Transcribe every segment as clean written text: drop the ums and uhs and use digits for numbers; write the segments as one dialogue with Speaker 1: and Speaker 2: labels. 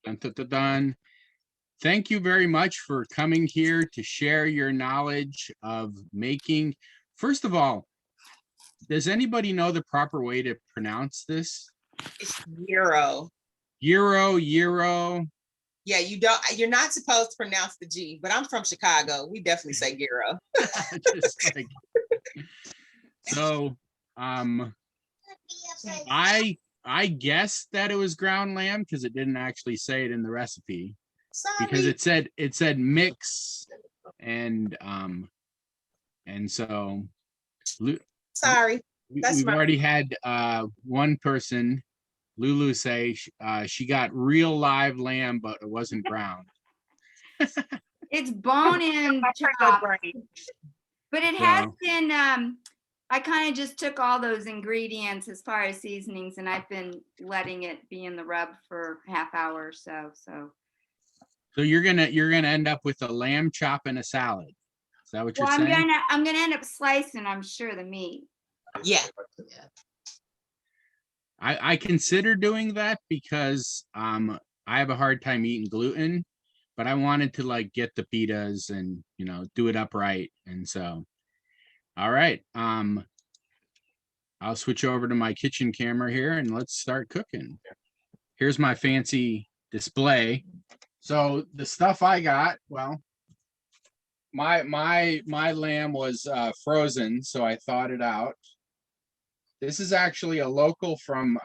Speaker 1: Dun, dun, dun, dun. Thank you very much for coming here to share your knowledge of making. First of all, does anybody know the proper way to pronounce this?
Speaker 2: It's gyro.
Speaker 1: Gyro.
Speaker 2: Yeah, you're not supposed to pronounce the G, but I'm from Chicago. We definitely say gyro.
Speaker 1: Just like, so, I guessed that it was ground lamb because it didn't actually say it in the recipe.
Speaker 2: Sorry.
Speaker 1: Because it said mix and so
Speaker 2: Sorry.
Speaker 1: we've already had one person, Lulu, say she got real live lamb, but it wasn't ground.
Speaker 3: It's bone-in chop, but it has been I kind of just took all those ingredients as far as seasonings, and I've been letting it be in the rub for half hour or so.
Speaker 1: So you're gonna end up with a lamb chop and a salad. Is that what you're saying?
Speaker 3: I'm gonna end up slicing, I'm sure, the meat.
Speaker 2: Yeah.
Speaker 1: I consider doing that because I have a hard time eating gluten, but I wanted to like get the pitas and do it upright. And so, all right. I'll switch over to my kitchen camera here and let's start cooking. Here's my fancy display. So the stuff I got, well, my lamb was frozen, so I thawed it out. This is actually a local from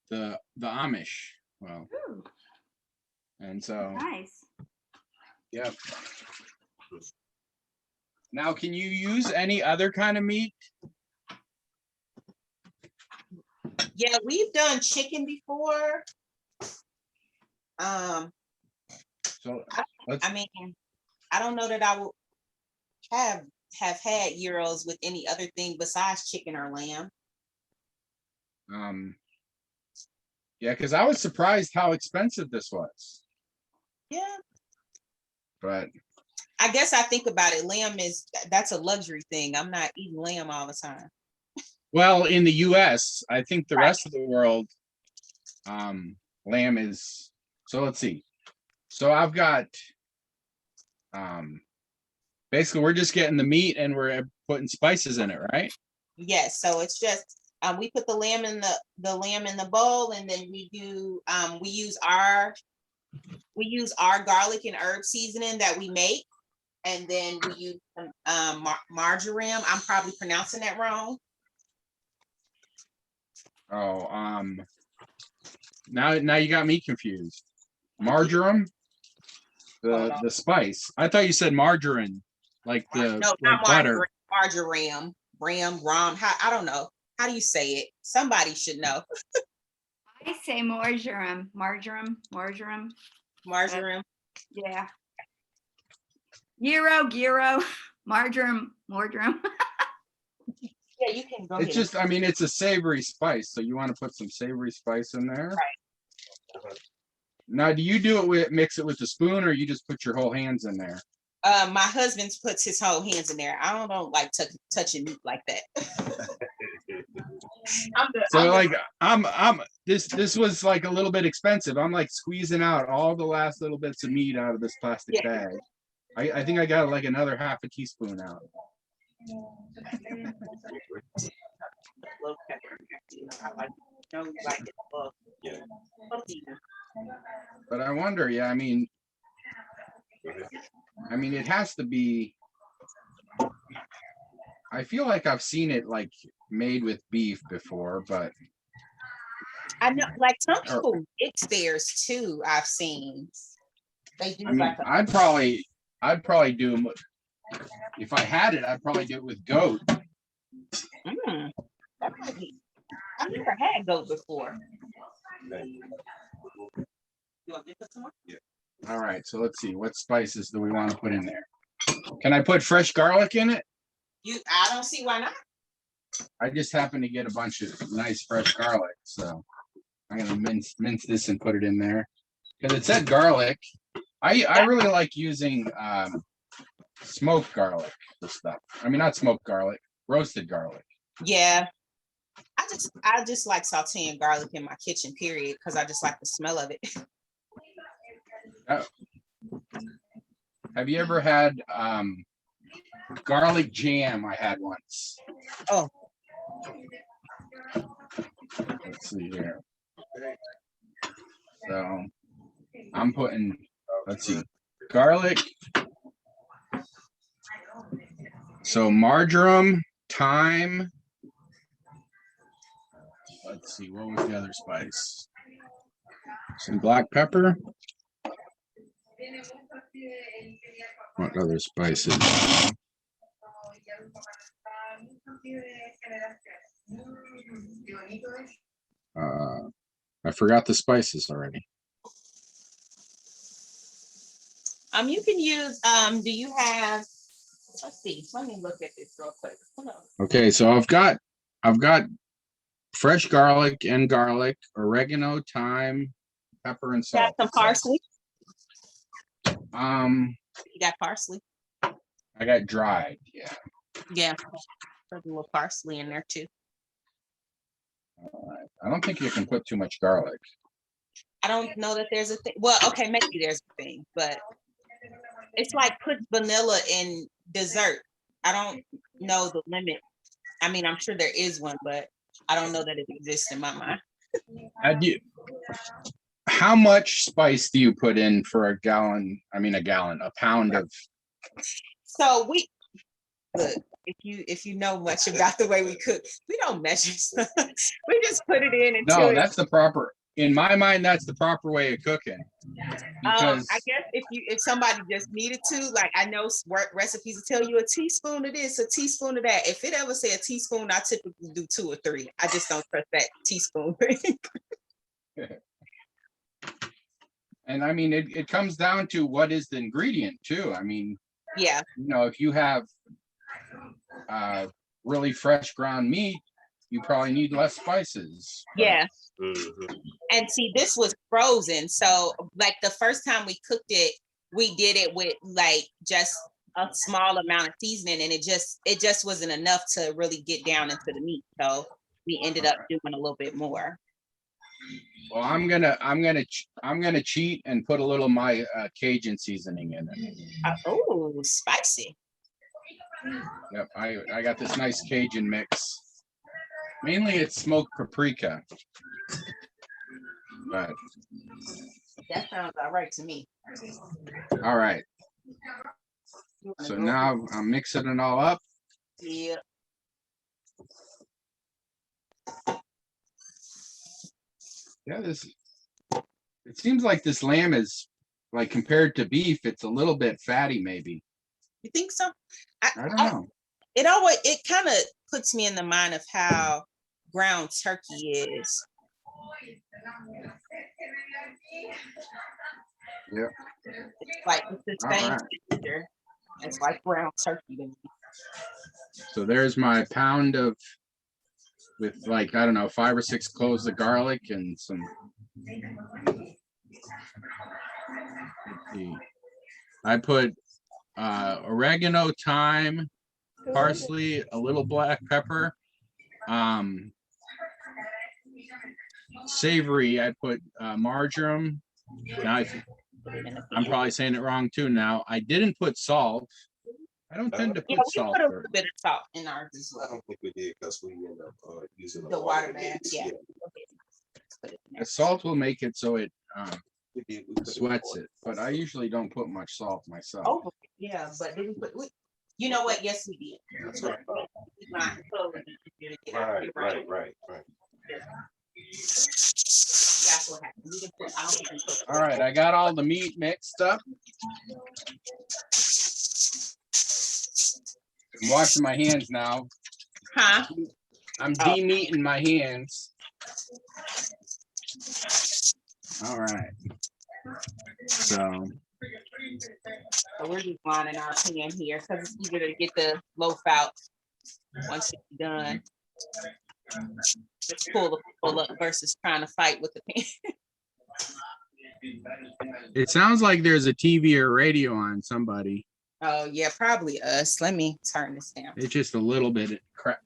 Speaker 1: the Amish. Well,
Speaker 3: Ooh,
Speaker 1: and so
Speaker 3: nice.
Speaker 1: yep. Now, can you use any other kind of meat?
Speaker 2: Yeah, we've done chicken before.
Speaker 1: So
Speaker 2: I mean, I don't know that I will have had gyros with any other thing besides chicken or lamb.
Speaker 1: Yeah, because I was surprised how expensive this was.
Speaker 2: Yeah.
Speaker 1: But
Speaker 2: I guess I think about it, that's a luxury thing. I'm not eating lamb all the time.
Speaker 1: well, in the US, I think the rest of the world, lamb is, so let's see. So I've got basically we're just getting the meat and we're putting spices in it, right?
Speaker 2: Yes, so it's just we put the lamb in the bowl, and then we use our garlic and herb seasoning that we make, and then we use some marjoram. I'm probably pronouncing that wrong.
Speaker 1: Oh, now you got me confused. Marjoram, the spice. I thought you said margarine, like the
Speaker 2: no,
Speaker 1: like
Speaker 2: not
Speaker 1: butter.
Speaker 2: marjoram, ram. I don't know. How do you say it? Somebody should know.
Speaker 3: I say marjoram.
Speaker 2: Marjoram.
Speaker 3: Yeah. Gyro, marjoram.
Speaker 2: Yeah, you can go.
Speaker 1: It's just, I mean, it's a savory spice, so you want to put some savory spice in there.
Speaker 2: Right.
Speaker 1: Now, do you mix it with a spoon, or you just put your whole hands in there?
Speaker 2: My husband puts his whole hands in there. I don't like touching meat like that.
Speaker 1: This was like a little bit expensive. I'm like squeezing out all the last little bits of meat out of this plastic bag. I think I got like another half a teaspoon out. But I wonder, yeah, I mean, it has to be. I feel like I've seen it like made with beef before, but
Speaker 2: I know, like some people mix theirs too. I've seen. They do. I mean,
Speaker 1: I'd probably do them. If I had it, I'd probably do it with goat.
Speaker 2: I've never had goat before. You want me to put some more?
Speaker 1: Yeah. All right, so let's see. What spices do we want to put in there? Can I put fresh garlic in it?
Speaker 2: I don't see why not.
Speaker 1: I just happen to get a bunch of nice fresh garlic, so I'm gonna mince this and put it in there. Because it said garlic. I really like using smoked garlic for stuff. I mean, not smoked garlic, roasted garlic.
Speaker 2: Yeah. I just like sauteing garlic in my kitchen, period, because I just like the smell of it.
Speaker 1: Have you ever had garlic jam? I had once.
Speaker 2: Oh.
Speaker 1: Let's see here. So I'm putting, let's see, garlic. So marjoram, thyme. Let's see, what was the other spice? Some black pepper. What other spices? I forgot the spices already.
Speaker 2: You can use, do you have, let's see, let me look at this real quick. Hold on.
Speaker 1: Okay, so I've got fresh garlic, oregano, thyme, pepper, and salt.
Speaker 2: Got some parsley?
Speaker 1: Um,
Speaker 2: You got parsley?
Speaker 1: I got dried, yeah.
Speaker 2: Yeah. Put a little parsley in there too.
Speaker 1: I don't think you can put too much garlic.
Speaker 2: I don't know that there's a thing. Well, okay, maybe there's a thing, but it's like put vanilla in dessert. I don't know the limit. I mean, I'm sure there is one, but I don't know that it exists in my mind.
Speaker 1: How much spice do you put in for a gallon? I mean, a pound of.
Speaker 2: So look, if you know much about the way we cook, we don't measure stuff. We just put it in until.
Speaker 1: No, that's the proper. In my mind, that's the proper way of cooking. Because
Speaker 2: I guess if somebody just needed to, like, I know recipes will tell you a teaspoon of this, a teaspoon of that. If it ever say a teaspoon, I typically do 2 or 3. I just don't trust that teaspoon thing.
Speaker 1: And I mean, it comes down to what is the ingredient too. I mean,
Speaker 2: Yeah.
Speaker 1: you know, if you have really fresh ground meat, you probably need less spices.
Speaker 2: Yeah. And see, this was frozen. So like the first time we cooked it, we did it with like just a small amount of seasoning, and it just wasn't enough to really get down into the meat. So we ended up doing a little bit more.
Speaker 1: Well, I'm gonna cheat and put a little of my Cajun seasoning in it.
Speaker 2: Oh, spicy.
Speaker 1: Yep, I got this nice Cajun mix. Mainly it's smoked paprika. But
Speaker 2: that sounds all right to me.
Speaker 1: All right. So now I'm mixing it all up.
Speaker 2: Yeah.
Speaker 1: Yeah, it seems like this lamb is, like, compared to beef, it's a little bit fatty, maybe.
Speaker 2: You think so?
Speaker 1: I don't know.
Speaker 2: It kind of puts me in the mind of how ground turkey is.
Speaker 1: Yeah.
Speaker 2: It's like it's the same texture. It's like ground turkey to me.
Speaker 1: So there's my pound of, with like, I don't know, 5 or 6 cloves of garlic and some. I put oregano, thyme, parsley, a little black pepper. Savory, I put marjoram. Now I'm probably saying it wrong too. Now I didn't put salt. I don't tend to put salt.
Speaker 2: We put a little bit of salt in ours as well.
Speaker 4: I don't think we did because we end up using
Speaker 2: The water bath. Yeah.
Speaker 1: The salt will make it so it
Speaker 4: We
Speaker 1: sweats it, but I usually don't put much salt myself.
Speaker 2: Oh, yeah, but didn't put. You know what? Yes, we did.
Speaker 4: That's right. Right.
Speaker 2: That's what happened. We didn't put. I don't think we put.
Speaker 1: All right, I got all the meat mixed up. I'm washing my hands now.
Speaker 2: Huh?
Speaker 1: I'm de-meating my hands. All right. So
Speaker 2: we're just lining our pan here because it's easier to get the loaf out once it's done. Just pull up versus trying to fight with the pan.
Speaker 1: it sounds like there's a TV or radio on somebody.
Speaker 2: Oh yeah, probably us. Let me turn this down.
Speaker 1: It's just a little bit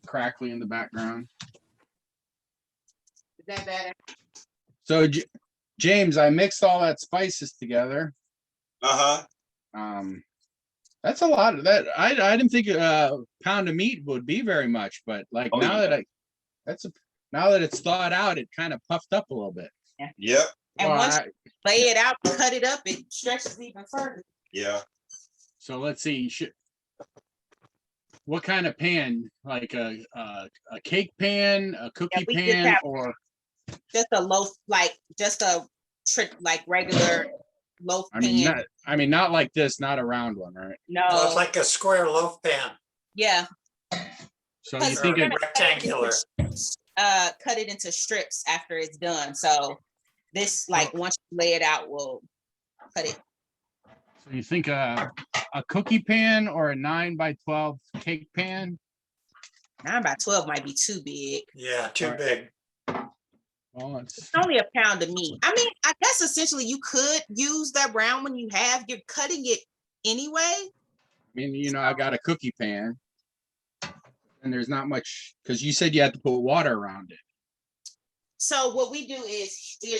Speaker 1: crackly in the background.
Speaker 2: that better?
Speaker 1: So James, I mixed all that spices together. That's a lot of that. I didn't think a pound of meat would be very much, but like now that it's thawed out, it kind of puffed up a little bit.
Speaker 2: Yeah. And once you lay it out, cut it up, it stretches even further.
Speaker 4: Yeah.
Speaker 1: So let's see. What kind of pan? Like a cake pan, a cookie pan, or
Speaker 2: just a loaf, like just a like regular loaf pan.
Speaker 1: Not like this, not a round one, right?
Speaker 2: No,
Speaker 5: it's like a square loaf pan.
Speaker 2: Yeah.
Speaker 1: So you think it
Speaker 5: rectangular?
Speaker 2: Cut it into strips after it's done. So this, like, once you lay it out, will cut it.
Speaker 1: So you think a cookie pan or a 9x12 cake pan?
Speaker 2: 9x12 might be too big.
Speaker 5: Yeah, too big.
Speaker 1: Well,
Speaker 2: it's only a pound of meat. I mean, I guess essentially you could use that round one you have. You're cutting it anyway.
Speaker 1: I mean, I got a cookie pan, and there's not much because you said you had to put water around it.
Speaker 2: So what we do is we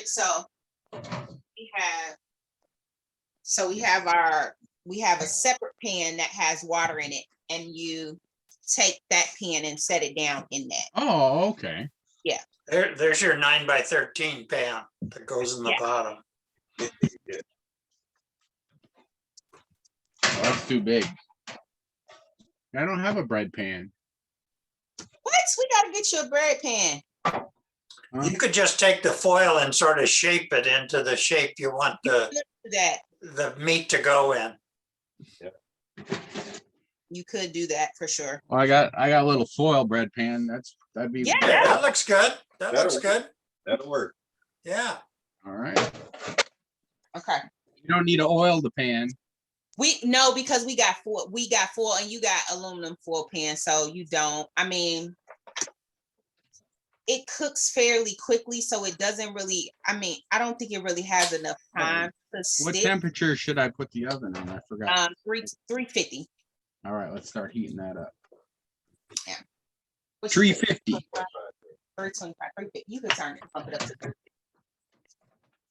Speaker 2: have a separate pan that has water in it, and you take that pan and set it down in that.
Speaker 1: Oh, okay.
Speaker 2: Yeah.
Speaker 5: There's your 9x13 pan that goes in the bottom.
Speaker 1: Oh, that's too big. I don't have a bread pan.
Speaker 2: What? We gotta get you a bread pan.
Speaker 5: You could just take the foil and sort of shape it into the shape you want the meat to go in.
Speaker 4: Yeah.
Speaker 2: You could do that for sure.
Speaker 1: Well, I got a little foil bread pan. That'd be
Speaker 5: That looks good. Looks
Speaker 4: work.
Speaker 5: good.
Speaker 4: That'll work.
Speaker 5: Yeah.
Speaker 1: All right.
Speaker 2: Okay.
Speaker 1: You don't need to oil the pan.
Speaker 2: No, because we got foil and you got aluminum foil pan, so you don't. I mean, it cooks fairly quickly, so it doesn't really. I mean, I don't think it really has enough time to stick.
Speaker 1: What temperature should I put the oven on? I forgot.
Speaker 2: 350.
Speaker 1: All right, let's start heating that up.
Speaker 2: Yeah.
Speaker 1: 350.
Speaker 2: 325. 350. You can turn it, pump it up to 350.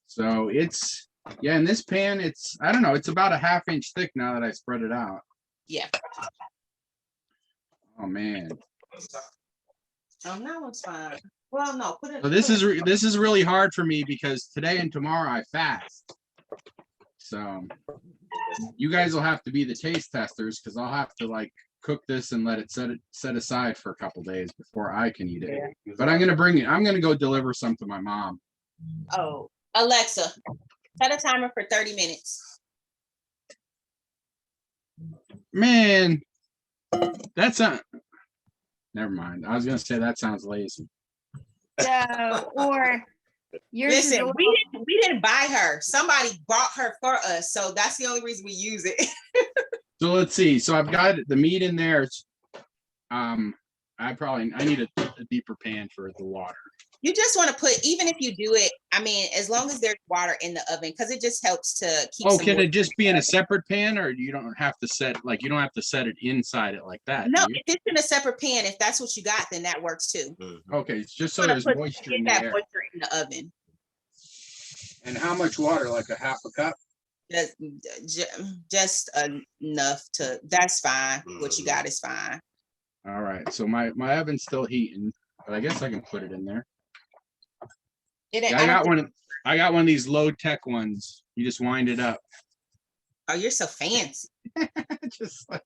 Speaker 1: So it's in this pan, I don't know, it's about a 1/2 inch thick now that I spread it out.
Speaker 2: Yeah.
Speaker 1: Oh man.
Speaker 2: Oh, that one's fine. Well, no, put it.
Speaker 1: So this is really hard for me because today and tomorrow I fast. So you guys will have to be the taste testers because I'll have to like cook this and let it set aside for a couple days before I can eat it.
Speaker 2: Yeah.
Speaker 1: But I'm gonna go deliver some to my mom.
Speaker 2: Oh, Alexa, set a timer for 30 minutes.
Speaker 1: Man, that's not. Never mind. I was gonna say that sounds lazy.
Speaker 3: So, or yours is
Speaker 2: Listen,
Speaker 3: a
Speaker 2: we didn't buy her. Somebody bought her for us, so that's the only reason we use it.
Speaker 1: So let's see. So I've got the meat in there. I need a deeper pan for the water.
Speaker 2: You just want to put, even if you do it, I mean, as long as there's water in the oven, because it just helps to keep.
Speaker 1: Oh, can it just be in a separate pan, or you don't have to set it inside it like that?
Speaker 2: No, if it's in a separate pan, if that's what you got, then that works too.
Speaker 1: Okay, it's just so there's moisture in
Speaker 2: Get that
Speaker 1: there.
Speaker 2: moisture in the oven.
Speaker 1: And how much water? Like a 1/2 cup?
Speaker 2: Just enough to. That's fine. What you got is fine.
Speaker 1: All right. So my oven's still heating, but I guess I can put it in there. Yeah, I got one of these low tech ones. You just wind it up.
Speaker 2: Oh, you're so fancy.
Speaker 1: Just like.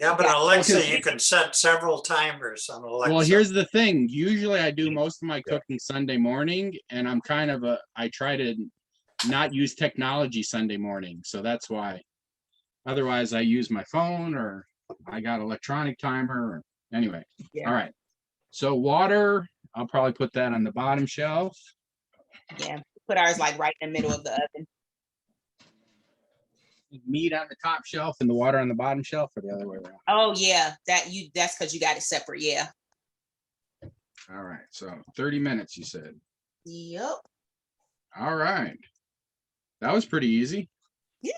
Speaker 5: Yeah, but Alexa, you can set several timers on Alexa.
Speaker 1: Well, here's the thing. Usually I do most of my cooking Sunday morning, and I try to not use technology Sunday morning. So that's why. Otherwise I use my phone or I got electronic timer. Anyway.
Speaker 2: Yeah.
Speaker 1: All right. So water, I'll probably put that on the bottom shelf.
Speaker 2: Yeah. Put ours like right in the middle of the oven.
Speaker 1: Meat on the top shelf and the water on the bottom shelf, or the other way around?
Speaker 2: Oh yeah, that's because you got it separate. Yeah.
Speaker 1: All right, so 30 minutes you said.
Speaker 2: Yep.
Speaker 1: All right, that was pretty easy.
Speaker 2: Yeah,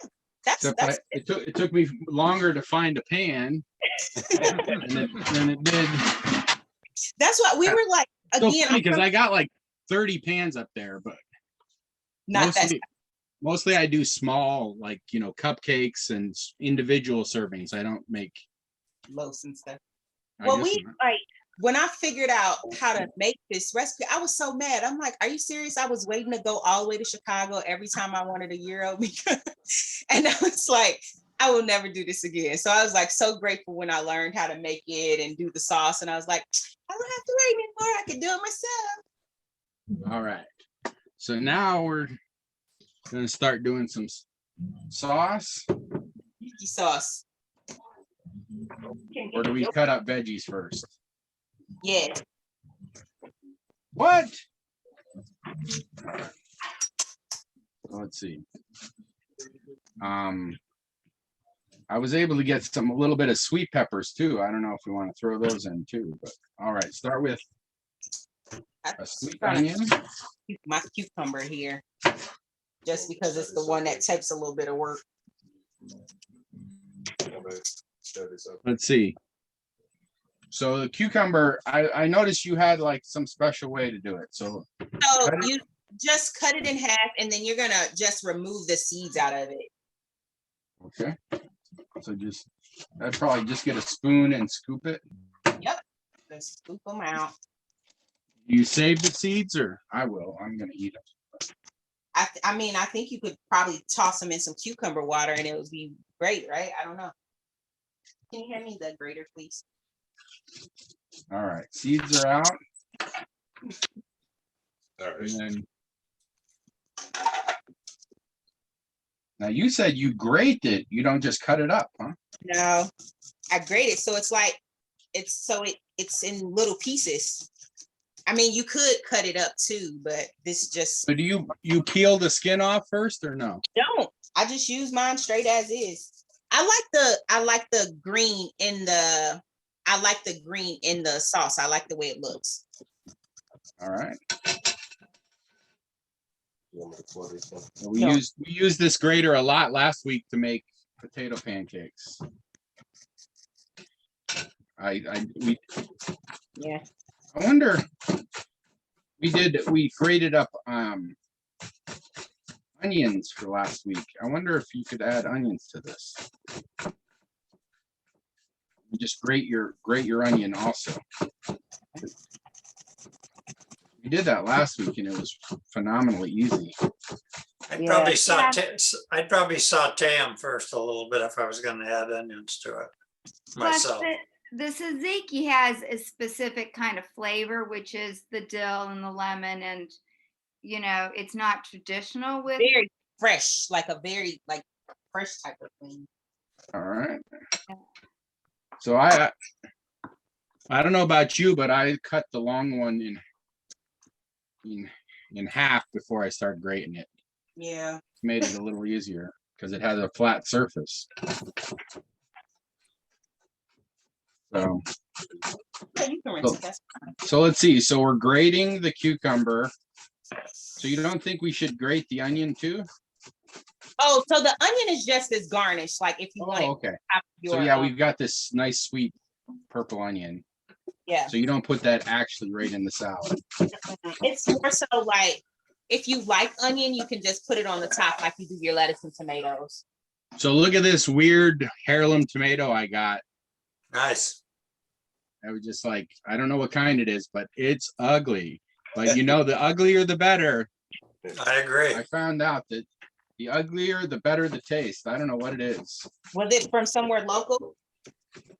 Speaker 1: it took me longer to find a pan than it did.
Speaker 2: That's what we were like.
Speaker 1: So
Speaker 2: again,
Speaker 1: funny because I got like 30 pans up there, but
Speaker 2: not that
Speaker 1: mostly I do small, like, you know, cupcakes and individual servings. I don't make.
Speaker 2: loaves and stuff.
Speaker 1: I
Speaker 2: Well,
Speaker 1: just-
Speaker 2: when I figured out how to make this recipe, I was so mad. I'm like, are you serious? I was waiting to go all the way to Chicago every time I wanted a gyro because, and I was like, I will never do this again. So I was like so grateful when I learned how to make it and do the sauce. And I was like, I don't have to wait anymore. I can do it myself.
Speaker 1: All right. So now we're gonna start doing some sauce.
Speaker 2: Yuki sauce.
Speaker 1: Or do we cut up veggies first?
Speaker 2: Yeah.
Speaker 1: What? Let's see. I was able to get a little bit of sweet peppers too. I don't know if we want to throw those in too, but all right, start with a sweet onion.
Speaker 2: My cucumber here, just because it's the one that takes a little bit of work.
Speaker 1: Let's see. So the cucumber, I noticed you had like some special way to do it. So
Speaker 2: You just cut it in half and then you're gonna just remove the seeds out of it.
Speaker 1: okay. So I'd probably just get a spoon and scoop it.
Speaker 2: Yep. Just scoop them out.
Speaker 1: You save the seeds, or I will. I'm gonna eat them.
Speaker 2: I mean, I think you could probably toss them in some cucumber water and it would be great, right? I don't know. Can you hand me the grater, please?
Speaker 1: All right, seeds are out.
Speaker 4: All right.
Speaker 1: And then now you said you grate it. You don't just cut it up, huh?
Speaker 2: No, I grate it so it's in little pieces. I mean, you could cut it up too, but this just
Speaker 1: So do you peel the skin off first or no?
Speaker 2: don't. I just use mine straight as is. I like the green in the sauce. I like the way it looks.
Speaker 1: All right. We
Speaker 2: No.
Speaker 1: used this grater a lot last week to make potato pancakes.
Speaker 2: Yeah.
Speaker 1: I wonder, we grated up onions for last week. I wonder if you could add onions to this. You just grate your onion also. We did that last week and it was phenomenally easy.
Speaker 5: I'd
Speaker 2: Yeah.
Speaker 5: probably saute them first a little bit if I was gonna add onions to it
Speaker 3: Plus,
Speaker 5: myself.
Speaker 3: the tzatziki has a specific kind of flavor, which is the dill and the lemon, and it's not traditional with.
Speaker 2: Very fresh, like a very fresh type of thing.
Speaker 1: All right. So I don't know about you, but I cut the long one in half before I start grating it.
Speaker 2: Yeah.
Speaker 1: Made it a little easier because it has a flat surface. So,
Speaker 2: Yeah, you can rinse it. That's fine.
Speaker 1: so let's see. So we're grating the cucumber. So you don't think we should grate the onion too?
Speaker 2: Oh, so the onion is just as garnish, like if you want it.
Speaker 1: Okay.
Speaker 2: Top of
Speaker 1: So
Speaker 2: your,
Speaker 1: yeah, we've got this nice sweet purple onion.
Speaker 2: yeah.
Speaker 1: So you don't put that actually right in the salad.
Speaker 2: It's more so like if you like onion, you can just put it on the top like you do your lettuce and tomatoes.
Speaker 1: So look at this weird heirloom tomato I got.
Speaker 5: Nice.
Speaker 1: I was just like, I don't know what kind it is, but it's ugly. But the uglier the better.
Speaker 5: I agree.
Speaker 1: I found out that the uglier the better the taste. I don't know what it is.
Speaker 2: Was it from somewhere local?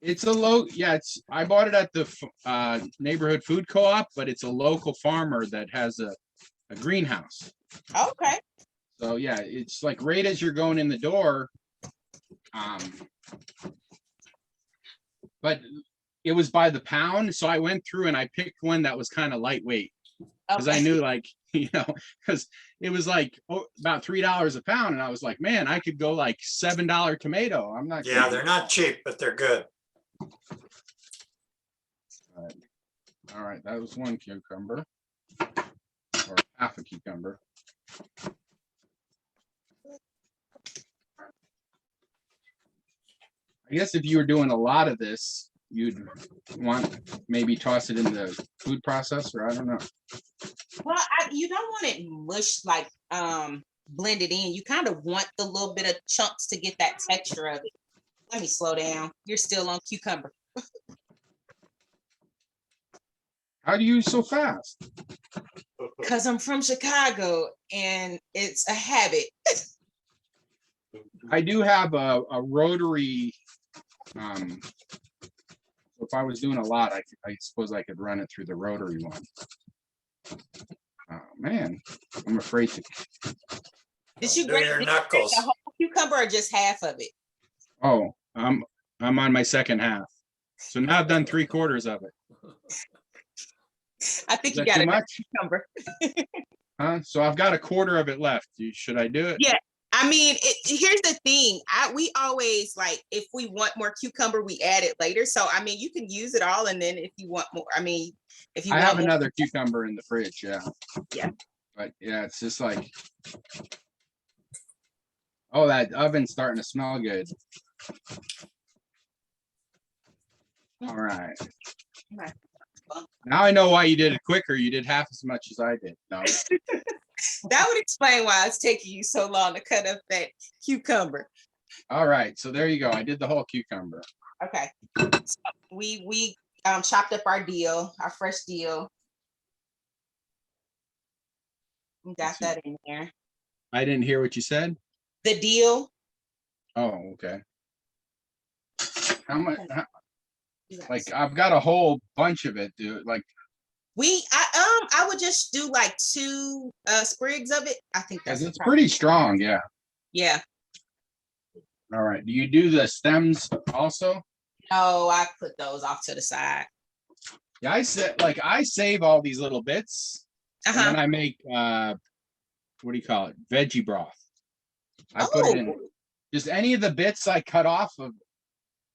Speaker 1: It's I bought it at the neighborhood food co-op, but it's a local farmer that has a greenhouse.
Speaker 2: Okay.
Speaker 1: So yeah, it's like right as you're going in the door. But it was by the pound, so I went through and I picked one that was kind of lightweight because I knew because it was like about $3 a pound, and I was like, man, I could go like $7 tomato. I'm not.
Speaker 5: Yeah,
Speaker 1: kidding.
Speaker 5: they're not cheap, but they're good.
Speaker 1: All right, that was one cucumber, or half a cucumber. I guess if you were doing a lot of this, you'd want, maybe toss it in the food processor, I don't know.
Speaker 2: Well, you don't want it mush like blended in. You kind of want the little bit of chunks to get that texture of it. Let me slow down. You're still on cucumber.
Speaker 1: How do you so fast?
Speaker 2: Because I'm from Chicago and it's a habit.
Speaker 1: I do have a rotary, if I was doing a lot, I suppose I could run it through the rotary one. Oh man, I'm afraid to.
Speaker 2: Did you
Speaker 5: Do
Speaker 2: grate
Speaker 5: your
Speaker 2: the
Speaker 5: knuckles.
Speaker 2: whole cucumber or just half of it?
Speaker 1: Oh, I'm on my second half. So now I've done 3/4 of it.
Speaker 2: I think
Speaker 1: Is
Speaker 2: you
Speaker 1: that
Speaker 2: got
Speaker 1: too
Speaker 2: a
Speaker 1: much?
Speaker 2: cucumber.
Speaker 1: Huh? So I've got 1/4 of it left. Should I do it?
Speaker 2: Yeah. I mean, here's the thing. We always like, if we want more cucumber, we add it later. So, I mean, you can use it all. And then if you want more, I mean, if you
Speaker 1: I
Speaker 2: want
Speaker 1: have
Speaker 2: more,
Speaker 1: another cucumber in the fridge, yeah.
Speaker 2: Yeah.
Speaker 1: But yeah, it's just like, oh, that oven's starting to smell good. All right.
Speaker 2: Okay.
Speaker 1: Now I know why you did it quicker. You did half as much as I did. No.
Speaker 2: that would explain why it's taking you so long to cut up that cucumber.
Speaker 1: All right, so there you go. I did the whole cucumber.
Speaker 2: Okay. So we chopped up our dill, our fresh dill. We got that in there.
Speaker 1: I didn't hear what you said.
Speaker 2: The dill.
Speaker 1: Oh, okay. How much? Like I've got a whole bunch of it, dude. Like
Speaker 2: I would just do like 2 sprigs of it. I think that's
Speaker 1: it's pretty strong, yeah.
Speaker 2: Yeah.
Speaker 1: All right. Do you do the stems also?
Speaker 2: No, I put those off to the side.
Speaker 1: Yeah, I save all these little bits, and then I make what do you call it? Veggie broth. I put it in just any of the bits I cut off of,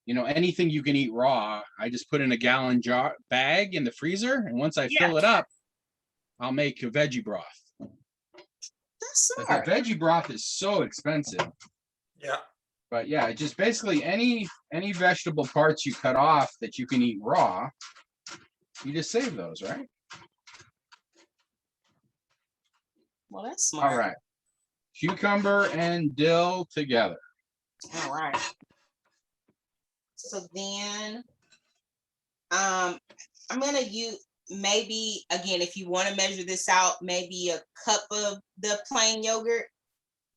Speaker 1: anything you can eat raw. I just put in a gallon jar bag in the freezer, and once I fill it up, I'll make a veggie broth.
Speaker 2: That's
Speaker 1: But
Speaker 2: smart.
Speaker 1: the veggie broth is so expensive.
Speaker 5: Yeah.
Speaker 1: But yeah, just basically any vegetable parts you cut off that you can eat raw, you just save those, right?
Speaker 2: Well, that's smart.
Speaker 1: All right. Cucumber and dill together.
Speaker 2: All right. So then I'm gonna use, maybe again, if you want to measure this out, maybe a cup of the plain yogurt.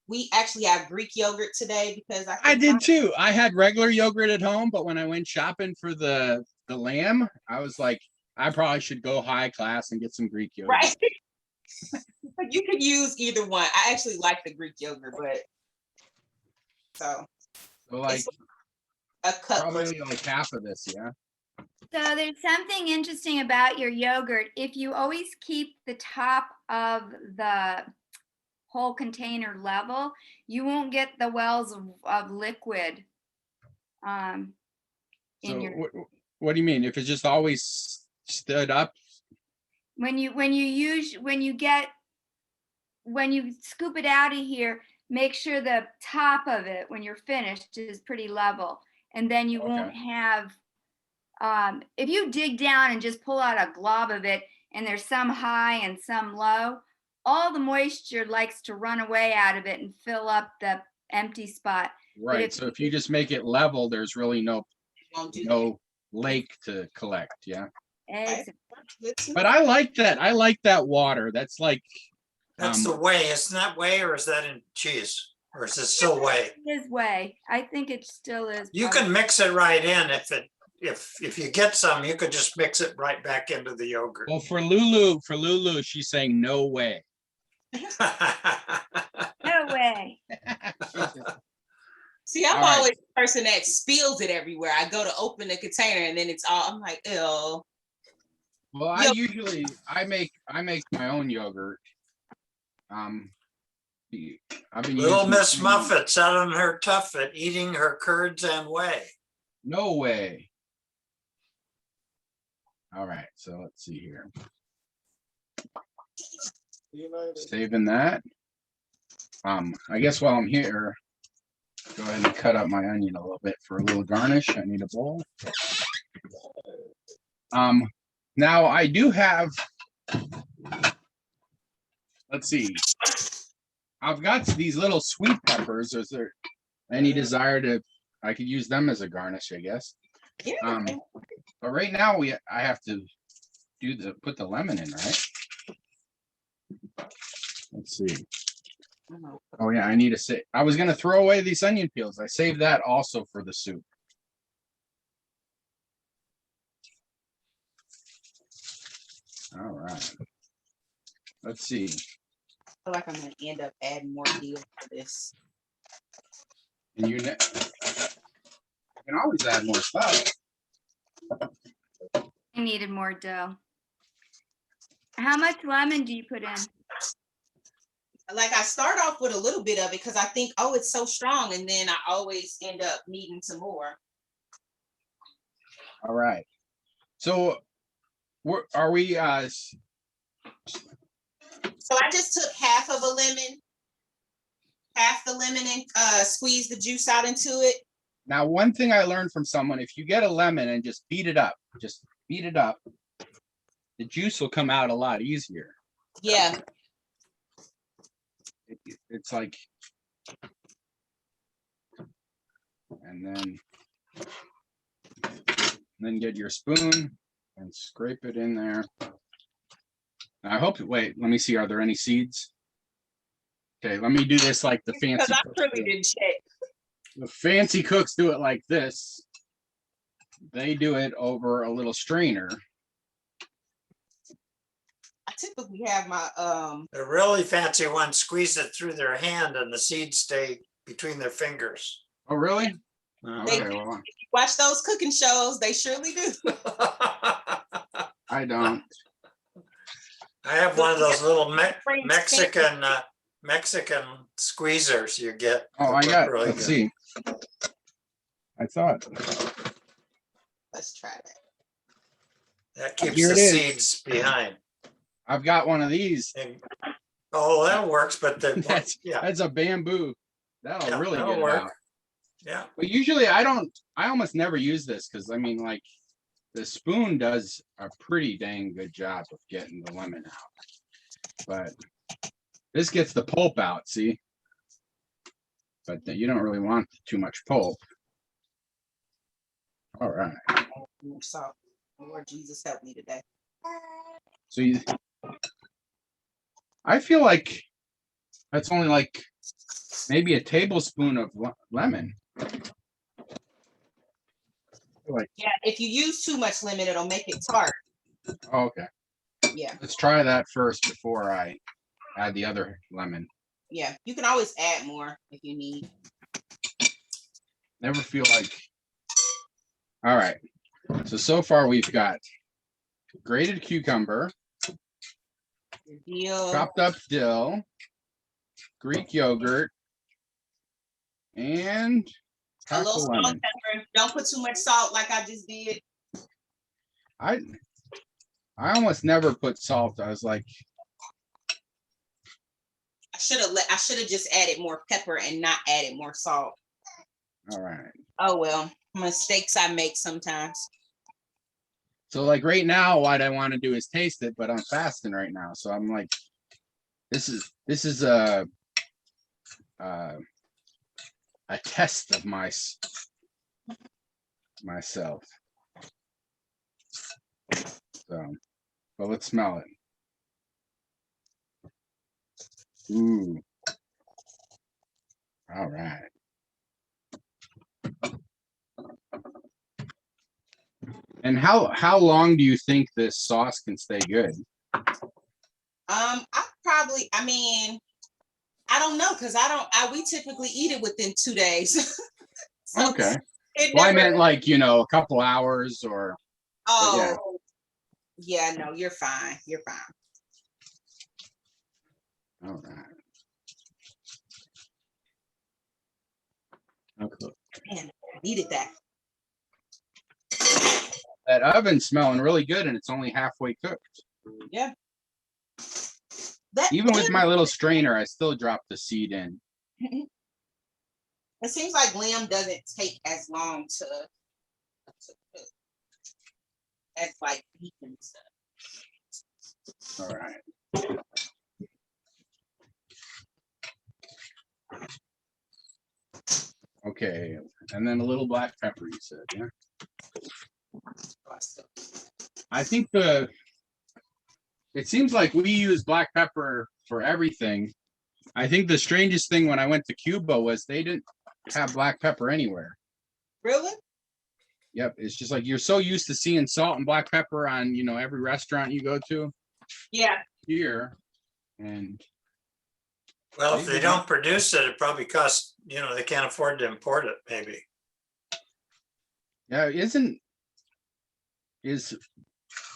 Speaker 2: We actually have Greek yogurt today because
Speaker 1: I did too. I had regular yogurt at home, but when I went shopping for the lamb, I was like, I probably should go high class and get some Greek yogurt.
Speaker 2: Right. You could use either one. I actually like the Greek yogurt, but
Speaker 1: so like
Speaker 2: a cup.
Speaker 1: Probably like half of this, yeah.
Speaker 3: So there's something interesting about your yogurt. If you always keep the top of the whole container level, you won't get the wells of liquid.
Speaker 1: So what do you mean? If it's just always stood up? When you
Speaker 3: scoop it out of here, make sure the top of it when you're finished is pretty level, and then you won't have. If you dig down and just pull out a glob of it, and there's some high and some low, all the moisture likes to run away out of it and fill up the empty spot.
Speaker 1: Right. So if you just make it level, there's really no lake to collect. Yeah.
Speaker 3: Exactly.
Speaker 1: But I like that. I like that water. That's like.
Speaker 5: That's the whey. Isn't that whey, or is that in cheese? Or is it still whey?
Speaker 3: It is whey. I think it still is.
Speaker 5: You can mix it right in if you get some, you could just mix it right back into the yogurt.
Speaker 1: Well, for Lulu, she's saying no way.
Speaker 3: No way.
Speaker 2: See, I'm always the person that spills it everywhere. I go to open the container and then it's all, I'm like, ew.
Speaker 1: Well, I make my own yogurt. I've been
Speaker 5: Little Miss Muffet selling her tuffet, eating her curds and whey.
Speaker 1: No way. All right, so let's see here. Saving that. I guess while I'm here, go ahead and cut up my onion a little bit for a little garnish. I need a bowl. Now I do have, let's see. I've got these little sweet peppers. Is there any desire to, I could use them as a garnish, I guess.
Speaker 2: Yeah.
Speaker 1: But right now I have to put the lemon in, right? Let's see. Oh yeah, I need to say, I was gonna throw away these onion peels. I saved that also for the soup. All right. Let's see.
Speaker 2: I feel like I'm gonna end up adding more dill to this.
Speaker 1: And you can always add more stuff.
Speaker 3: I needed more dough. How much lemon do you put in?
Speaker 2: Like I start off with a little bit of it because I think, oh, it's so strong, and then I always end up needing some more.
Speaker 1: All right. So are we
Speaker 2: So I just took half of a lemon, half the lemon, and squeezed the juice out into it.
Speaker 1: now one thing I learned from someone, if you get a lemon and just beat it up, the juice will come out a lot easier.
Speaker 2: Yeah.
Speaker 1: It's like, and then get your spoon and scrape it in there. I hope, wait, let me see, are there any seeds? Okay, let me do this like the fancy
Speaker 2: Because I
Speaker 1: cooks
Speaker 2: really
Speaker 1: do.
Speaker 2: didn't check.
Speaker 1: The fancy cooks do it like this. They do it over a little strainer.
Speaker 2: I typically have my
Speaker 5: The really fancy ones squeeze it through their hand and the seeds stay between their fingers.
Speaker 1: Oh, really?
Speaker 2: They-
Speaker 1: Okay, well,
Speaker 2: watch those cooking shows. They surely do.
Speaker 1: I don't.
Speaker 5: I have one of those little Mexican squeezers you get.
Speaker 1: Oh,
Speaker 5: that
Speaker 1: I
Speaker 5: work
Speaker 1: got,
Speaker 5: really
Speaker 1: let's
Speaker 5: good.
Speaker 1: see. I thought,
Speaker 2: Let's try that.
Speaker 5: That keeps
Speaker 1: Here
Speaker 5: the
Speaker 1: it is.
Speaker 5: seeds behind.
Speaker 1: I've got one of these.
Speaker 5: And- oh, that works, but yeah,
Speaker 1: That's a bamboo. That'll
Speaker 5: yeah,
Speaker 1: really
Speaker 5: that'll
Speaker 1: get it
Speaker 5: work.
Speaker 1: out.
Speaker 5: Yeah.
Speaker 1: But usually I almost never use this because I mean, like, the spoon does a pretty dang good job of getting the lemon out. But this gets the pulp out, see? But you don't really want too much pulp. All right.
Speaker 2: More salt. Lord Jesus, help me today.
Speaker 1: So I feel like that's only like maybe a tablespoon of lemon. Like,
Speaker 2: Yeah, if you use too much lemon, it'll make it tart.
Speaker 1: oh, okay.
Speaker 2: Yeah,
Speaker 1: Let's try that first before I add the other lemon.
Speaker 2: yeah. You can always add more if you need.
Speaker 1: Never feel like. All right. So far we've got grated cucumber,
Speaker 2: Dill.
Speaker 1: chopped up dill, Greek yogurt, and
Speaker 2: A
Speaker 1: half
Speaker 2: little
Speaker 1: the
Speaker 2: salt and
Speaker 1: lemon.
Speaker 2: pepper. Don't put too much salt like I just did.
Speaker 1: I almost never put salt. I was like,
Speaker 2: I should have just added more pepper and not added more salt.
Speaker 1: all right.
Speaker 2: Oh well, mistakes I make sometimes.
Speaker 1: So like right now, what I want to do is taste it, but I'm fasting right now. So I'm like, this is a test of myself. So, but let's smell it. Ooh. All right. And how long do you think this sauce can stay good?
Speaker 2: I mean, I don't know because we typically eat it within 2 days. So
Speaker 1: Okay.
Speaker 2: it
Speaker 1: Well, I
Speaker 2: never-
Speaker 1: meant like, a couple hours or.
Speaker 2: Oh, yeah, no, you're fine. You're fine.
Speaker 1: All right. Okay.
Speaker 2: Man, I needed that.
Speaker 1: That oven's smelling really good and it's only halfway cooked.
Speaker 2: Yeah.
Speaker 1: Even with my little strainer, I still drop the seed in.
Speaker 2: It seems like lamb doesn't take as long to cook. as like beef and stuff.
Speaker 1: All right. Okay, and then a little black pepper, you said, yeah? I think it seems like we use black pepper for everything. I think the strangest thing when I went to Cuba was they didn't have black pepper anywhere.
Speaker 2: Really?
Speaker 1: Yep, it's just like you're so used to seeing salt and black pepper on, every restaurant you go to
Speaker 2: Yeah.
Speaker 1: here. And
Speaker 5: Well, if they don't produce it, it probably costs, they can't afford to import it, maybe.
Speaker 1: yeah,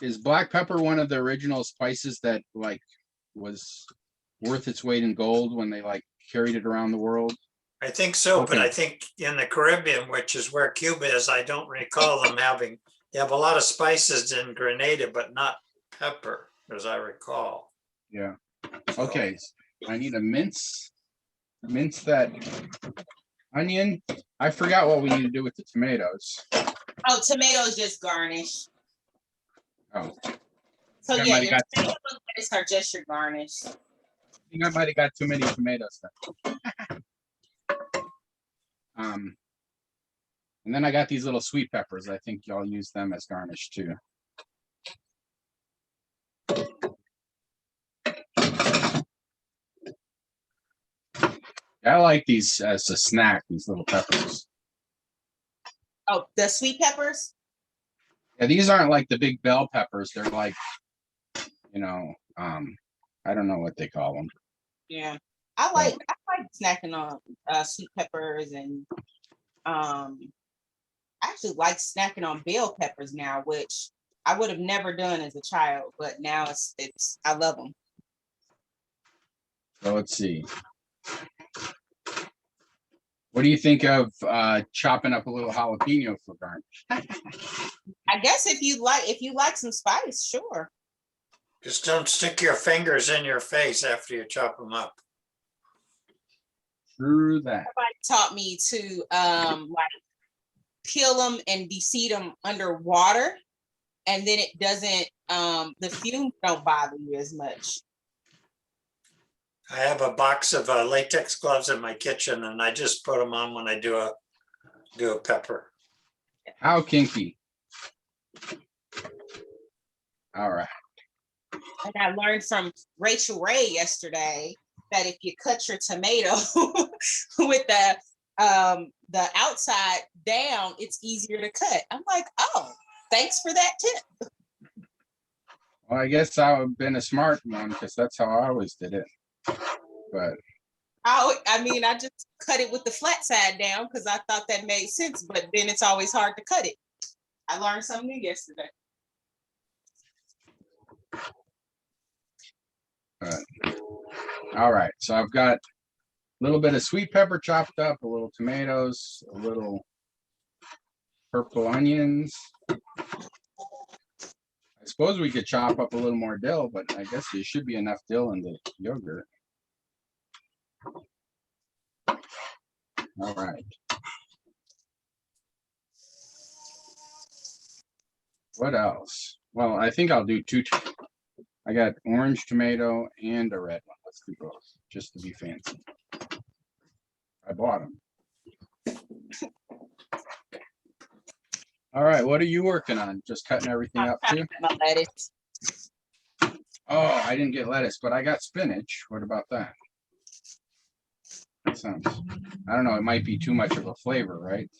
Speaker 1: is black pepper one of the original spices that like was worth its weight in gold when they like carried it around the world?
Speaker 5: I think so, but
Speaker 1: Okay.
Speaker 5: I think in the Caribbean, which is where Cuba is, I don't recall them having, they have a lot of spices in Grenada, but not pepper, as I recall.
Speaker 1: Yeah. Okay, I need to mince that onion. I forgot what we need to do with the tomatoes.
Speaker 2: Oh, tomatoes just garnish.
Speaker 1: Oh,
Speaker 2: So
Speaker 1: I
Speaker 2: yeah,
Speaker 1: might
Speaker 2: your
Speaker 1: have got
Speaker 2: tomatoes and lettuce are just your garnish.
Speaker 1: I think I might have got too many tomatoes then. And then I got these little sweet peppers. I think y'all use them as garnish too. I like these as a snack, these little peppers.
Speaker 2: Oh, the sweet peppers?
Speaker 1: Yeah, these aren't like the big bell peppers. They're like, I don't know what they call them.
Speaker 2: Yeah. I like snacking on sweet peppers and I actually like snacking on bell peppers now, which I would have never done as a child, but now it's I love them.
Speaker 1: So let's see. What do you think of chopping up a little jalapeno for garnish?
Speaker 2: I guess if you like some spice, sure.
Speaker 5: Just don't stick your fingers in your face after you chop them up.
Speaker 1: True that.
Speaker 2: Somebody taught me to like peel them and de-seed them underwater, and then it doesn't the fumes don't bother you as much.
Speaker 5: I have a box of latex gloves in my kitchen, and I just put them on when I do a pepper.
Speaker 1: How kinky. All right.
Speaker 2: And I learned from Rachel Ray yesterday that if you cut your tomato with the outside down, it's easier to cut. I'm like, oh, thanks for that tip.
Speaker 1: Well, I guess I've been a smart one because that's how I always did it. But
Speaker 2: I just cut it with the flat side down because I thought that made sense, but then it's always hard to cut it. I learned something new yesterday.
Speaker 1: All right, so I've got a little bit of sweet pepper chopped up, a little tomatoes, a little purple onions. I suppose we could chop up a little more dill, but I guess there should be enough dill in the yogurt. All right. What else? Well, I think I'll do two. I got orange tomato and a red one. Let's do both, just to be fancy. I bought them. All right, what are you working on? Just cutting everything up too?
Speaker 2: My lettuce.
Speaker 1: Oh, I didn't get lettuce, but I got spinach. What about that? That sounds, I don't know, it might be too much of a flavor, right?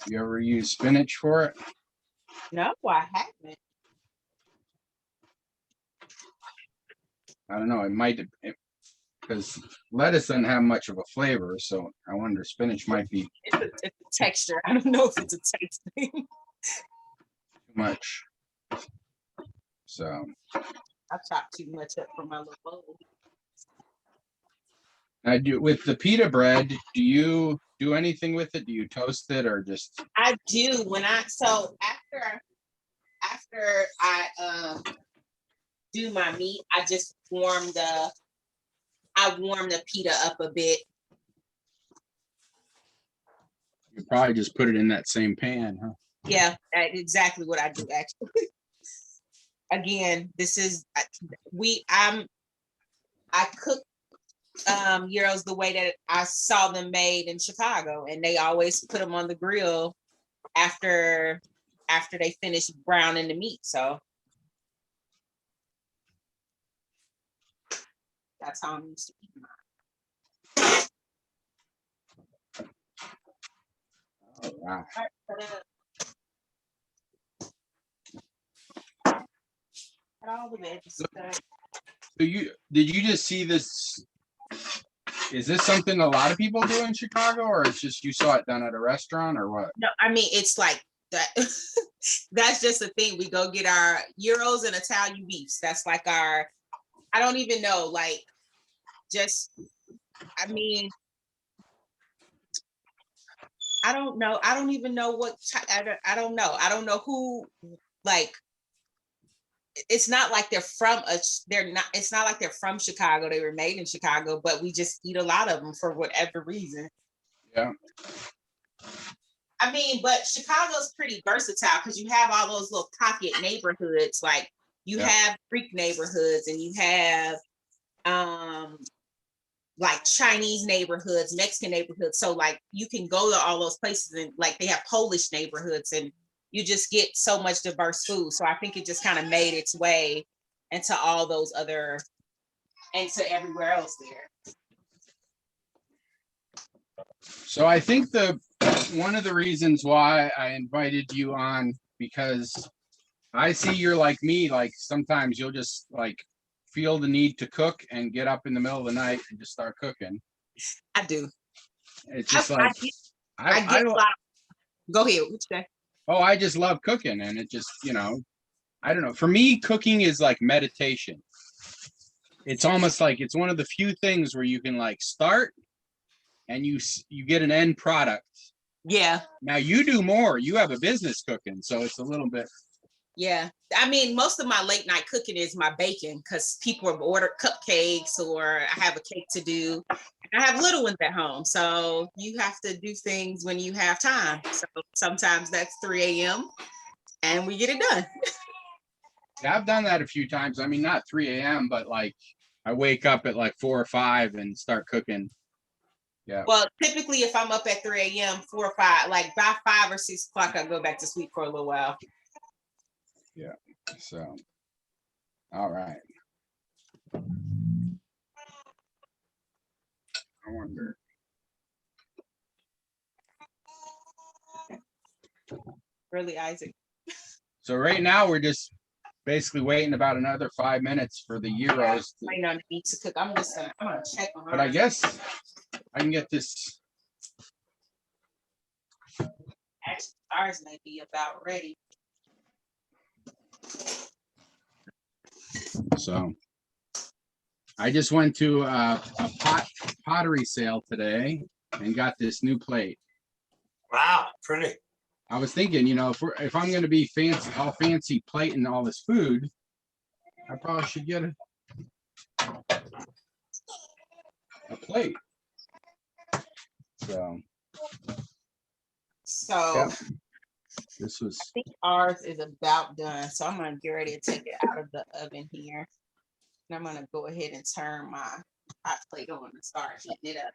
Speaker 1: You ever use spinach for it?
Speaker 2: No, I haven't.
Speaker 1: I don't know, it might, because lettuce doesn't have much of a flavor, so I wonder spinach might be
Speaker 2: It's a texture. I don't know if it's a taste thing.
Speaker 1: too much. So
Speaker 2: I chopped too much up for my little bowl.
Speaker 1: I do with the pita bread. Do you do anything with it? Do you toast it or just?
Speaker 2: I do when after I do my meat, I just warm the pita up a bit.
Speaker 1: You probably just put it in that same pan, huh?
Speaker 2: Yeah, that's exactly what I do actually. Again, this is I cook gyros the way that I saw them made in Chicago, and they always put them on the grill after they finish browning the meat. So that's how I'm used to eating mine.
Speaker 1: Oh, wow.
Speaker 2: All the veggies.
Speaker 1: So did you just see this? Is this something a lot of people do in Chicago, or it's just you saw it done at a restaurant, or what?
Speaker 2: No, I mean it's like that. That's just the thing. We go get our gyros and Italian beefs. That's like our. I don't even know. Like, just. I mean, I don't know. I don't even know what. I don't know. I don't know who. Like, it's not like they're from they're not. It's not like they're from Chicago. They were made in Chicago, but we just eat a lot of them for whatever reason.
Speaker 1: Yeah.
Speaker 2: I mean, but Chicago's pretty versatile because you have all those little pocket neighborhoods. Like you have Greek neighborhoods, and you have like Chinese neighborhoods, Mexican neighborhoods. So like you can go to all those places, and like they have Polish neighborhoods, and you just get so much diverse food. So I think it just kind of made its way into all those other, into everywhere else there.
Speaker 1: So I think one of the reasons why I invited you on, because I see you're like me, like sometimes you'll just like feel the need to cook and get up in the middle of the night and just start cooking.
Speaker 2: I do.
Speaker 1: It's just
Speaker 2: I get a lot. Go ahead. What you say?
Speaker 1: Oh, I just love cooking, and it just, I don't know. For me, cooking is like meditation. It's almost like it's one of the few things where you can like start and you get an end product.
Speaker 2: Yeah.
Speaker 1: Now you do more. You have a business cooking, so it's a little bit.
Speaker 2: Yeah. I mean, most of my late night cooking is my baking because people have ordered cupcakes or I have a cake to do. I have little ones at home, so you have to do things when you have time. So sometimes that's 3 a.m. and we get it done.
Speaker 1: Yeah, I've done that a few times. I mean, not 3 a.m., but like I wake up at like 4 or 5 and start cooking. Yeah.
Speaker 2: Well, typically if I'm up at 3 a.m., 4 or 5, like by 5 or 6 o'clock, I go back to sleep for a little while.
Speaker 1: Yeah. So, all right. I wonder.
Speaker 2: Really, Isaac?
Speaker 1: So right now we're just basically waiting about another 5 minutes for the gyros.
Speaker 2: Waiting on the meat to cook. I'm gonna check on her.
Speaker 1: But I guess I can get this.
Speaker 2: Actually, ours may be about ready.
Speaker 1: So I just went to a pottery sale today and got this new plate.
Speaker 5: Wow, pretty.
Speaker 1: I was thinking, if I'm going to be fancy plating all this food, I probably should get a plate. So yeah, this was.
Speaker 2: I think ours is about done, so I'm gonna get ready to take it out of the oven here, and I'm gonna go ahead and turn my hot plate on and start heating it up.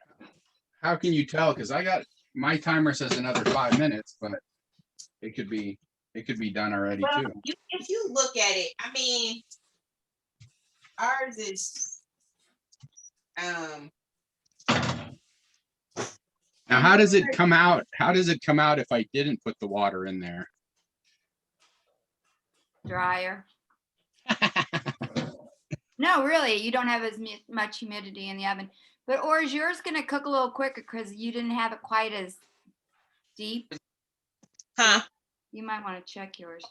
Speaker 1: How can you tell? Because I got my timer says another 5 minutes, but it could be done already too.
Speaker 2: If you look at it, I mean, ours is
Speaker 1: Now, how does it come out? How does it come out if I didn't put the water in there?
Speaker 3: Drier. No, really, you don't have as much humidity in the oven. Or is yours going to cook a little quicker because you didn't have it quite as deep?
Speaker 2: Huh?
Speaker 3: You might want to check yours.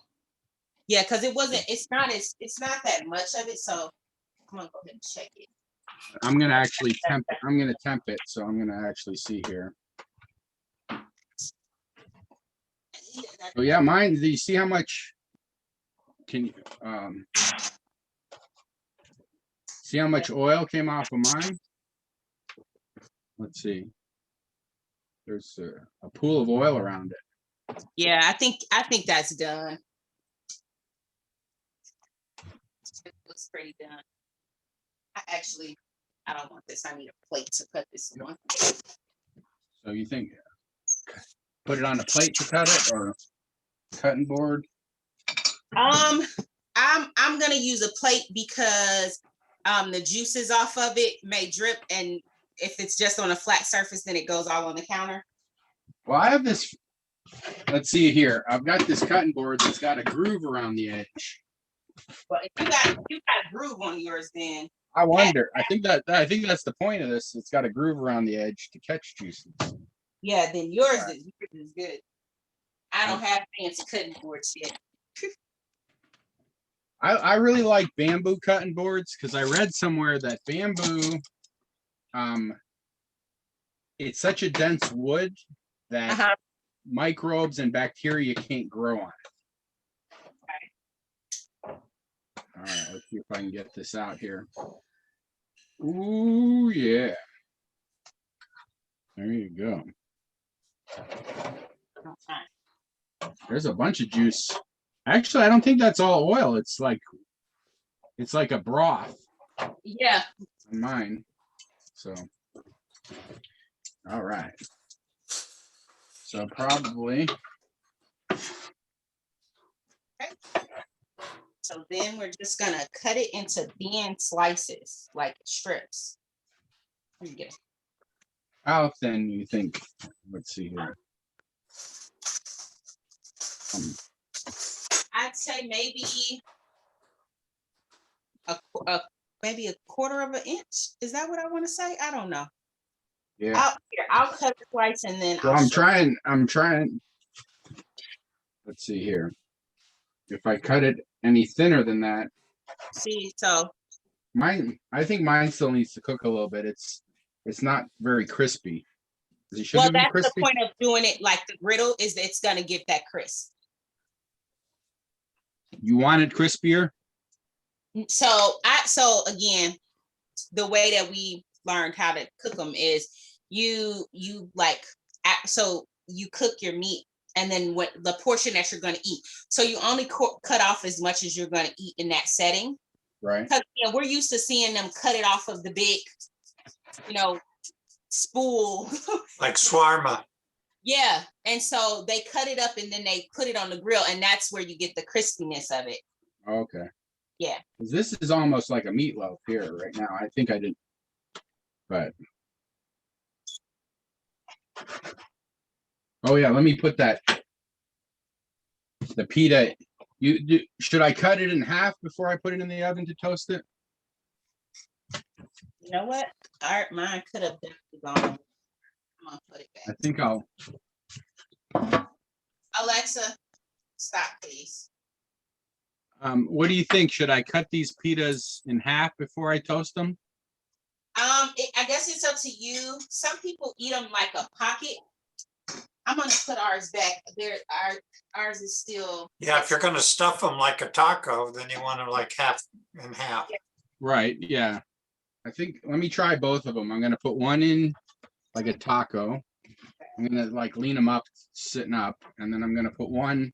Speaker 2: Yeah, because it's not that much of it, so I'm gonna go ahead and check it.
Speaker 1: I'm gonna actually temp it, so I'm gonna actually see here. Oh yeah, mine. Do you see how much? Can you see how much oil came off of mine? Let's see. there's a pool of oil around it.
Speaker 2: Yeah, I think that's done. It looks pretty done. I don't want this. I need a plate to cut this one.
Speaker 1: So you think put it on a plate to cut it or cutting board?
Speaker 2: I'm gonna use a plate because the juices off of it may drip, and if it's just on a flat surface, then it goes all on the counter.
Speaker 1: Well, I have this. Let's see here. I've got this cutting board that's got a groove around the edge.
Speaker 2: But if you got a groove on yours, then
Speaker 1: I wonder. I think that's the point of this. It's got a groove around the edge to catch juices.
Speaker 2: yeah, then yours is good. I don't have fancy cutting boards yet.
Speaker 1: I really like bamboo cutting boards because I read somewhere that bamboo, it's such a dense wood that microbes and bacteria can't grow on it. All right, let's see if I can get this out here. Ooh, yeah. There you go. There's a bunch of juice. Actually, I don't think that's all oil. It's like a broth.
Speaker 2: Yeah.
Speaker 1: On mine. So, all right. So probably.
Speaker 2: Okay. So then we're just gonna cut it into thin slices, like strips. There you go.
Speaker 1: How thin you think? Let's see here.
Speaker 2: I'd say maybe maybe a quarter of an inch. Is that what I want to say? I don't know.
Speaker 1: Yeah.
Speaker 2: I'll cut the slice and then
Speaker 1: So I'm trying. Let's see here. If I cut it any thinner than that,
Speaker 2: see. So
Speaker 1: I think mine still needs to cook a little bit. It's not very crispy.
Speaker 2: Well, that's the point of doing it like the griddle, is that it's gonna get that crisp.
Speaker 1: You want it crispier?
Speaker 2: So again, the way that we learned how to cook them is you cook your meat, and then what the portion that you're going to eat. So you only cut off as much as you're going to eat in that setting.
Speaker 1: Right.
Speaker 2: Because we're used to seeing them cut it off of the big, spool.
Speaker 5: Like shawarma.
Speaker 2: Yeah. And so they cut it up and then they put it on the grill, and that's where you get the crispiness of it.
Speaker 1: Okay.
Speaker 2: Yeah.
Speaker 1: This is almost like a meatloaf here right now. I think I didn't, but. Oh yeah, let me put the pita. Should I cut it in half before I put it in the oven to toast it?
Speaker 2: You know what? Mine could have definitely gone. I'm gonna put it back.
Speaker 1: I think I'll.
Speaker 2: Alexa, stop, please.
Speaker 1: What do you think? Should I cut these pitas in half before I toast them?
Speaker 2: I guess it's up to you. Some people eat them like a pocket. I'm gonna put ours back. Ours is still.
Speaker 5: Yeah, if you're gonna stuff them like a taco, then you want them like half and half.
Speaker 1: Right. Yeah. I think. Let me try both of them. I'm gonna put one in like a taco. I'm gonna like lean them up, sitting up, and then I'm gonna put one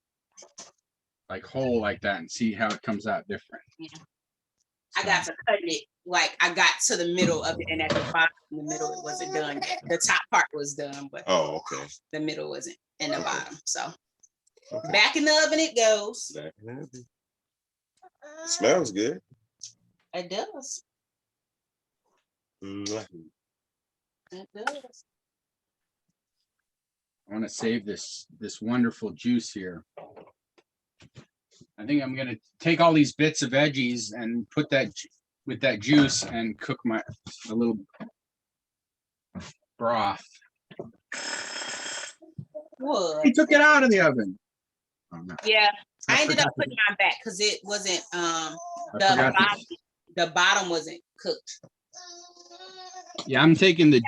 Speaker 1: like whole like that and see how it comes out different.
Speaker 2: Yeah. I got to cut it. Like I got to the middle of it, and at the bottom, in the middle, it wasn't done yet. The top part was done, but
Speaker 4: okay.
Speaker 2: The middle wasn't in the bottom. So
Speaker 4: Okay.
Speaker 2: back in the oven it goes.
Speaker 4: Back in the oven. Smells good.
Speaker 2: It does.
Speaker 4: Mm.
Speaker 2: It does.
Speaker 1: I want to save this wonderful juice here. I think I'm gonna take all these bits of veggies and put that with that juice and cook a little broth.
Speaker 2: Wood.
Speaker 1: He took it out of the oven. Oh, no.
Speaker 2: Yeah, I
Speaker 1: I
Speaker 2: ended up
Speaker 1: forgot
Speaker 2: putting mine back because it wasn't
Speaker 1: forgot
Speaker 2: the bottom wasn't cooked.
Speaker 1: Yeah, I'm taking the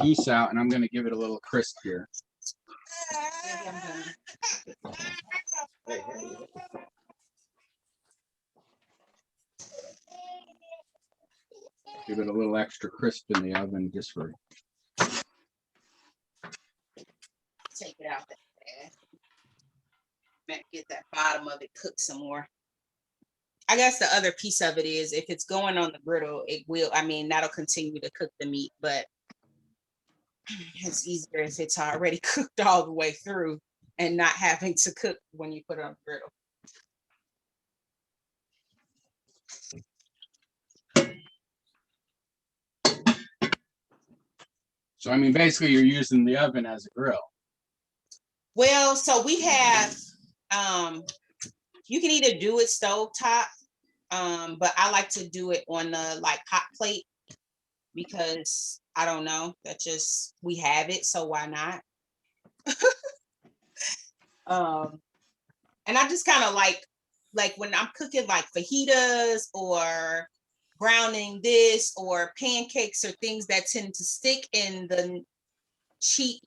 Speaker 1: juice out and I'm gonna give it a little crisp here. Give it a little extra crisp in the oven just for.
Speaker 2: bottom of it cook some more. I guess the other piece of it is if it's going on the griddle, it will, I mean, that'll continue to cook the meat, but it's easier if it's already cooked all the way through and not having to cook when you put it on the griddle.
Speaker 1: So I mean, basically you're using the oven as a grill.
Speaker 2: Well, so we have, you can either do it stovetop, but I like to do it on the like hot plate because I don't know, that just, we have it, so why not? And I just kind of like when I'm cooking like fajitas or browning this or pancakes or things that tend to stick in the cheap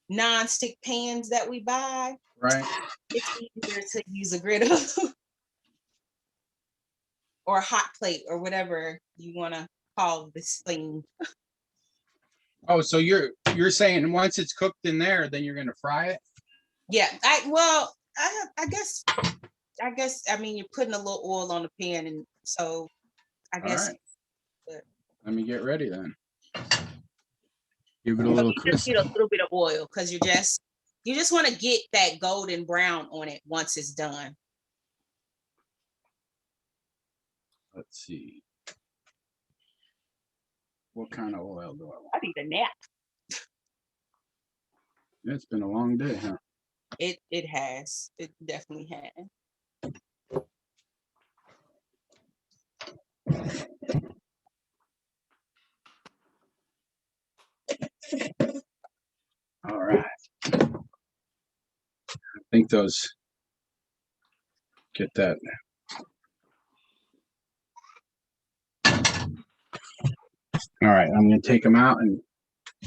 Speaker 2: non-stick pans that we buy.
Speaker 1: Right.
Speaker 2: It's easier to use a griddle or a hot plate or whatever you want to call this thing.
Speaker 1: Oh, so you're saying once it's cooked in there, then you're gonna fry it?
Speaker 2: Yeah, I guess I mean you're putting a little oil on the pan, and so I
Speaker 1: All
Speaker 2: guess
Speaker 1: right. Let me get ready then. Give it a little
Speaker 2: you just
Speaker 1: crisp.
Speaker 2: get a little bit of oil because you just want to get that golden brown on it once it's done.
Speaker 1: Let's see. What kind of oil do I want?
Speaker 2: I need a nap.
Speaker 1: It's been a long day, huh?
Speaker 2: It has. It definitely has.
Speaker 1: All right. I think those get that. All right, I'm gonna take them out and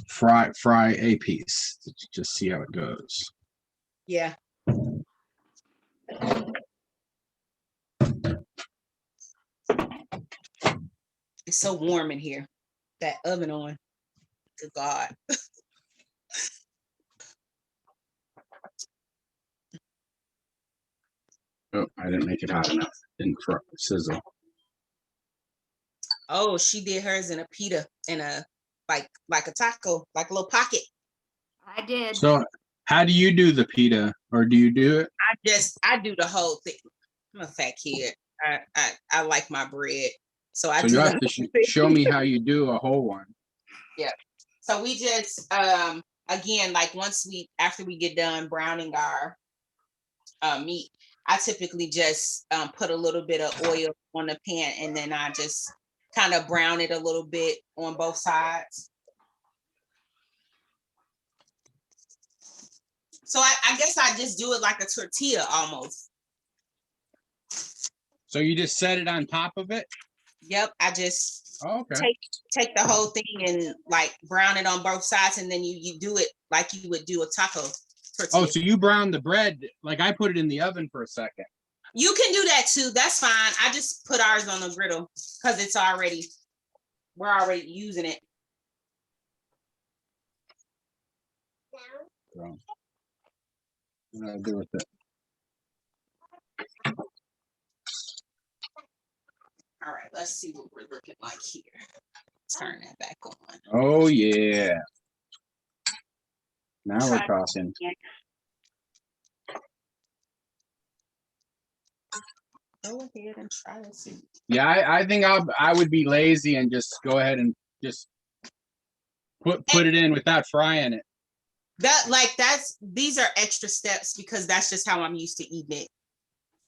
Speaker 1: fry a piece. Just see how it goes.
Speaker 2: Yeah. It's so warm in here. That oven on. Good God.
Speaker 1: Oh, I didn't make it hot enough. Didn't sizzle.
Speaker 2: Oh, she did hers in a pita, in a like a taco, like a little pocket.
Speaker 3: I did.
Speaker 1: So how do you do the pita, or do you do it?
Speaker 2: I do the whole thing. I'm a fat kid. I like my bread. So I
Speaker 1: So
Speaker 2: do
Speaker 1: you
Speaker 2: the
Speaker 1: have to
Speaker 2: whole thing.
Speaker 1: show me how you do a whole one.
Speaker 2: Yeah. So we just again, like after we get done browning our meat, I typically just put a little bit of oil on the pan, and then I just kind of brown it a little bit on both sides. So I guess I just do it like a tortilla almost.
Speaker 1: So you just set it on top of it?
Speaker 2: Yep, I just
Speaker 1: okay.
Speaker 2: take the whole thing and like brown it on both sides, and then you do it like you would do a taco tortilla.
Speaker 1: Oh, so you brown the bread, like I put it in the oven for a second.
Speaker 2: You can do that too, that's fine. I just put ours on the griddle because we're already using it.
Speaker 1: So, what do I do with it?
Speaker 2: All right, let's see what we're looking like here. Turn that back on.
Speaker 1: Oh yeah. Now we're talking.
Speaker 2: Go ahead and try to see.
Speaker 1: Yeah, I think I would be lazy and just go ahead and just put it in without frying it.
Speaker 2: These are extra steps because that's just how I'm used to eating it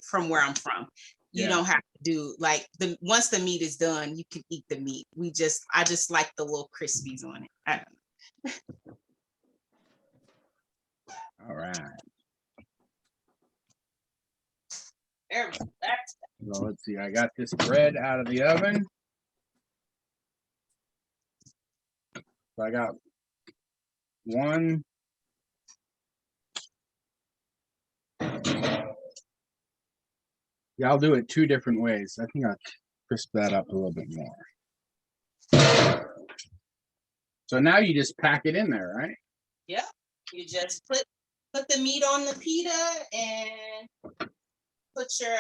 Speaker 2: from where I'm from. You don't have to do like once the meat is done, you can eat the meat. I just like the little crispies on it. I don't know.
Speaker 1: All right.
Speaker 2: There we go.
Speaker 1: So let's see. I got this bread out of the oven. So I got one. Yeah, I'll do it 2 different ways. I think I'll crisp that up a little bit more. So now you just pack it in there, right?
Speaker 2: Yeah. You just put put the meat on the pita and put your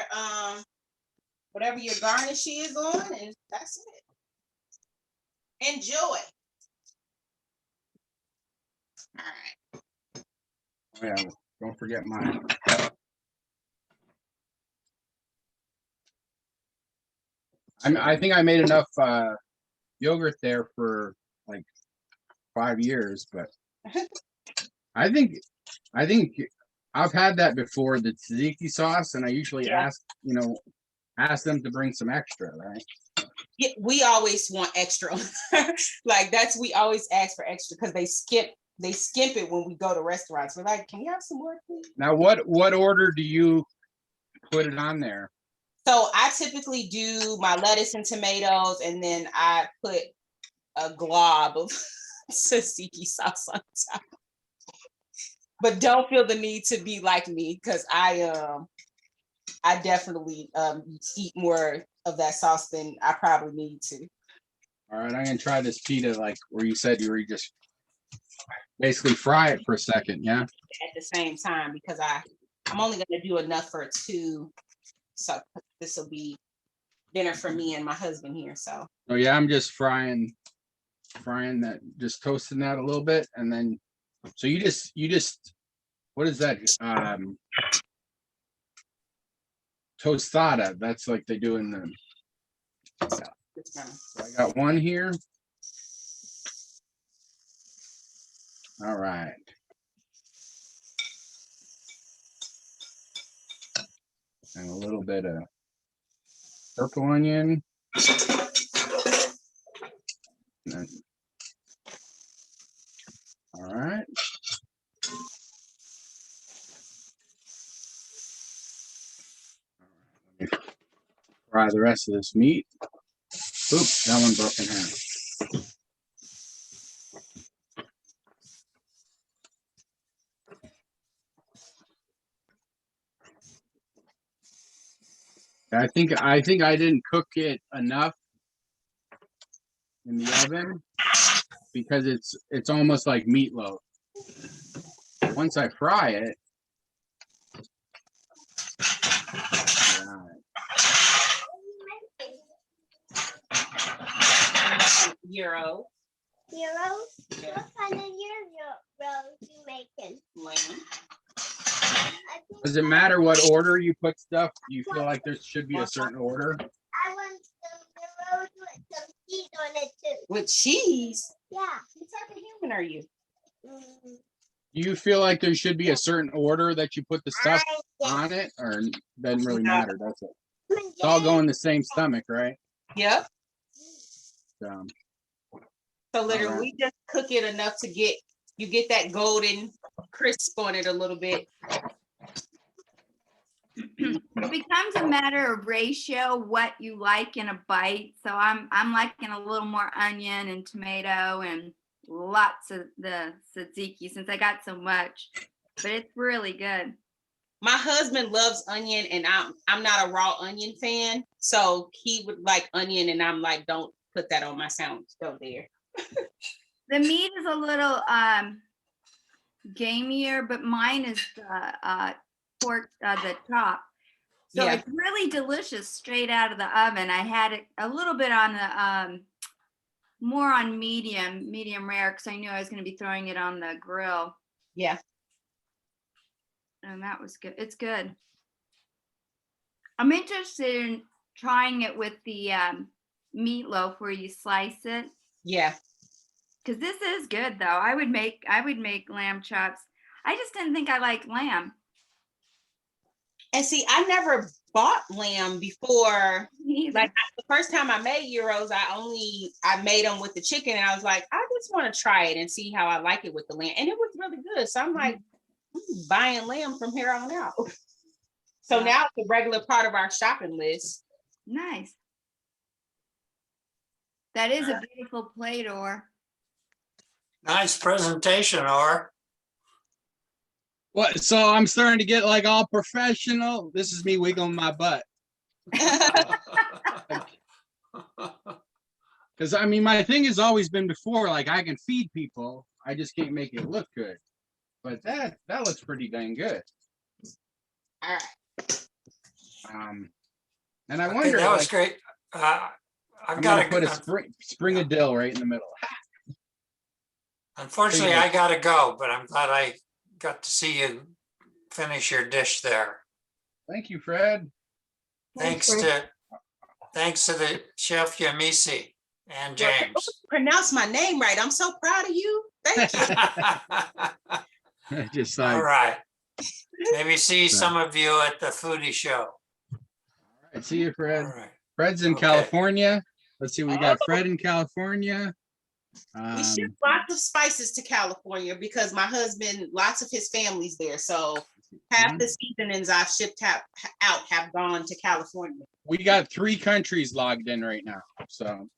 Speaker 2: whatever your garnish is on, and that's it. Enjoy. All right.
Speaker 1: Oh, yeah, don't forget mine. I think I made enough yogurt there for like 5 years, but I think I've had that before, the tzatziki sauce, and I usually ask them to bring some extra, right?
Speaker 2: Yeah, we always want extra. Like we always ask for extra because they skimp it when we go to restaurants. We're like, can you have some more, please?
Speaker 1: Now, what order do you put it on there?
Speaker 2: So I typically do my lettuce and tomatoes, and then I put a glob of tzatziki sauce on top. But don't feel the need to be like me, because I definitely eat more of that sauce than I probably need to.
Speaker 1: All right, I'm gonna try this pita, like where you said you were just basically fry it for a second, yeah?
Speaker 2: At the same time, because I'm only gonna do enough for 2. So this will be dinner for me and my husband here. So
Speaker 1: Yeah, I'm just frying that, just toasting that a little bit, and then so you just what is that? Tostada. That's like they do in the. So I got one here. All right. And a little bit of purple onion. Then, all right. Let me fry the rest of this meat. Oops, that one broke in half. I think I didn't cook it enough in the oven because it's almost like meatloaf. Once I fry it,
Speaker 2: Gyros.
Speaker 6: Gyros? What kind of gyros you making?
Speaker 2: Lamb.
Speaker 1: does it matter what order you put stuff? Do you feel like there should be a certain order?
Speaker 6: I want some gyros with some cheese on it too.
Speaker 2: With cheese?
Speaker 6: Yeah.
Speaker 2: What type of human are you?
Speaker 1: Do you feel like there should be a certain order that you put the stuff on it, or doesn't really matter? That's it. It's all going in the same stomach, right?
Speaker 2: Yep. So literally,
Speaker 1: right.
Speaker 2: we just cook it enough to get that golden crisp on it a little bit.
Speaker 3: It becomes a matter of ratio, what you like in a bite. So I'm liking a little more onion and tomato and lots of the tzatziki since I got so much, but it's really good.
Speaker 2: My husband loves onion, and I'm not a raw onion fan, so he would like onion, and I'm like, don't put that on my sandwich, don't dare.
Speaker 3: The meat is a little gamier, but mine is the pork, the chop. So
Speaker 2: Yeah.
Speaker 3: It's really delicious straight out of the oven. I had it a little bit on the more on medium rare, because I knew I was going to be throwing it on the grill.
Speaker 2: Yeah.
Speaker 3: And that was good. It's good. I'm interested in trying it with the meatloaf where you slice it.
Speaker 2: Yeah.
Speaker 3: Because this is good though. I would make lamb chops. I just didn't think I liked lamb.
Speaker 2: And see, I never bought lamb before.
Speaker 3: Neither.
Speaker 2: Like the first time I made gyros, I made them with the chicken, and I was like, I just want to try it and see how I like it with the lamb, and it was really good. So I'm like, buying lamb from here on out. So now it's a regular part of our shopping list.
Speaker 3: Nice. That is a beautiful plate, or.
Speaker 5: Nice presentation, Or.
Speaker 1: What? So I'm starting to get like all professional. This is me wiggling my butt. Because I mean, my thing has always been before, like I can feed people, I just can't make it look good. but that looks pretty dang good.
Speaker 2: All right.
Speaker 1: And I
Speaker 5: Okay,
Speaker 1: wonder,
Speaker 5: that was
Speaker 1: like,
Speaker 5: great. I've
Speaker 1: I'm
Speaker 5: got
Speaker 1: gonna
Speaker 5: to,
Speaker 1: put a spring of dill right in the middle.
Speaker 5: unfortunately, I gotta go, but I'm glad I got to see you finish your dish there.
Speaker 1: Thank you, Fred.
Speaker 5: Thanks to the chef Yemisi and James.
Speaker 2: Pronounce my name right. I'm so proud of you. Thank you.
Speaker 1: Just
Speaker 5: All
Speaker 1: like,
Speaker 5: right. Maybe see some of you at the foodie show.
Speaker 1: all right, see you,
Speaker 5: All
Speaker 1: Fred.
Speaker 5: right.
Speaker 1: Fred's in
Speaker 5: Okay.
Speaker 1: California. Let's see, we got
Speaker 2: Oh.
Speaker 1: Fred in California.
Speaker 2: We ship lots of spices to California because my husband, lots of his family's there. So half the seasonings I've shipped out have gone to California.
Speaker 1: We got 3 countries logged in right now. So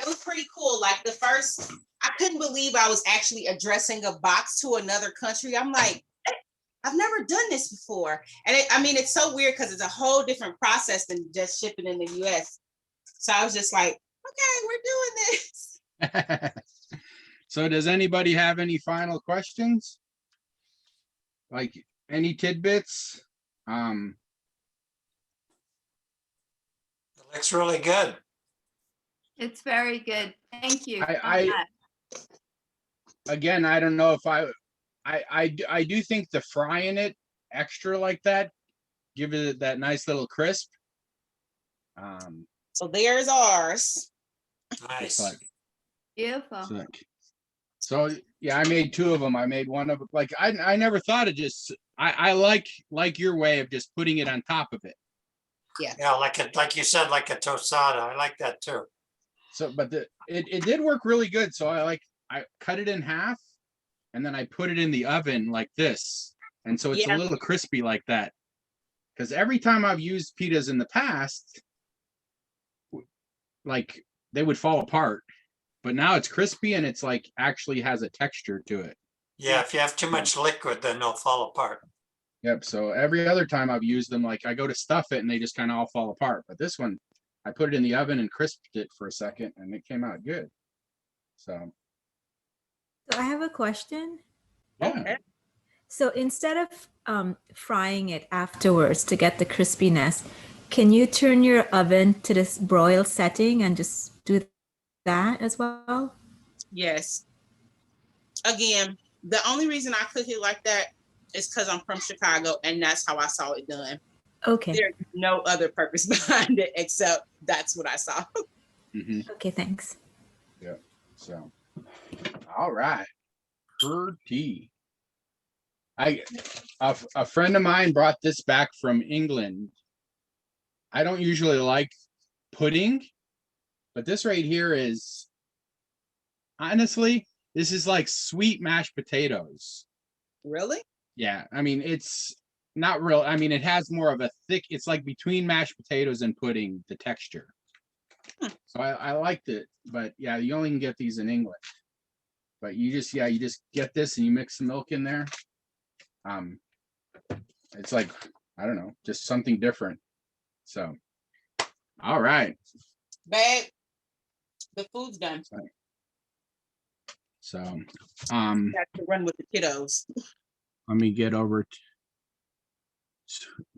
Speaker 2: It was pretty cool. Like the first, I couldn't believe I was actually addressing a box to another country. I'm like, I've never done this before. And I mean, it's so weird because it's a whole different process than just shipping in the US. So I was just like, okay, we're doing this.
Speaker 1: so does anybody have any final questions? Like any tidbits?
Speaker 5: It looks really good.
Speaker 3: It's very good. Thank you.
Speaker 1: Again, I don't know if I do think the frying it extra like that, give it that nice little crisp.
Speaker 2: So there's ours.
Speaker 5: Nice.
Speaker 3: Beautiful.
Speaker 1: So yeah, I made 2 of them. I made one of like I never thought of just I like your way of just putting it on top of it.
Speaker 5: Yeah, like you said, like a tostada. I like that too.
Speaker 1: So, but it did work really good. So I cut it in half, and then I put it in the oven like this, and so it's a little crispy like that. Because every time I've used pitas in the past, like they would fall apart, but now it's crispy and it's like actually has a texture to it.
Speaker 5: Yeah, if you have too much liquid, then they'll fall apart.
Speaker 1: Yep. So every other time I've used them, like I go to stuff it and they just kind of all fall apart. But this one, I put it in the oven and crisped it for a second and it came out good. So
Speaker 7: I have a question.
Speaker 1: yeah.
Speaker 2: Okay.
Speaker 7: So instead of frying it afterwards to get the crispiness, can you turn your oven to this broil setting and just do that as well?
Speaker 2: Yes. Again, the only reason I cook it like that is because I'm from Chicago and that's how I saw it done.
Speaker 7: Okay.
Speaker 2: There's no other purpose behind it except that's what I saw.
Speaker 7: Okay, thanks.
Speaker 1: Yeah. So, all right. Pretty. A friend of mine brought this back from England. I don't usually like pudding, but this right here is honestly, this is like sweet mashed potatoes.
Speaker 2: Really?
Speaker 1: Yeah, I mean it's not real. I mean it has more of a thick. It's like between mashed potatoes and pudding, the texture. So I liked it, but yeah, you only can get these in England. But you just get this and you mix the milk in there. It's like I don't know, just something different. So, all right.
Speaker 2: Babe, the food's done.
Speaker 1: So,
Speaker 2: Got to run with the kiddos.
Speaker 1: let me get over to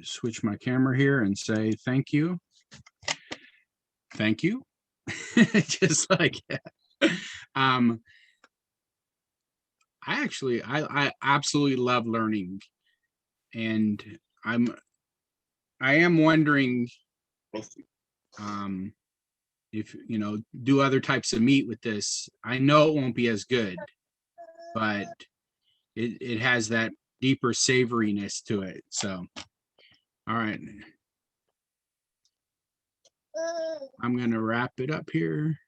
Speaker 1: switch my camera here and say thank you. Thank you. Just like that. I absolutely love learning, and I am wondering if do other types of meat with this. I know it won't be as good, but it has that deeper savoriness to it. So all right, I'm gonna wrap it up here.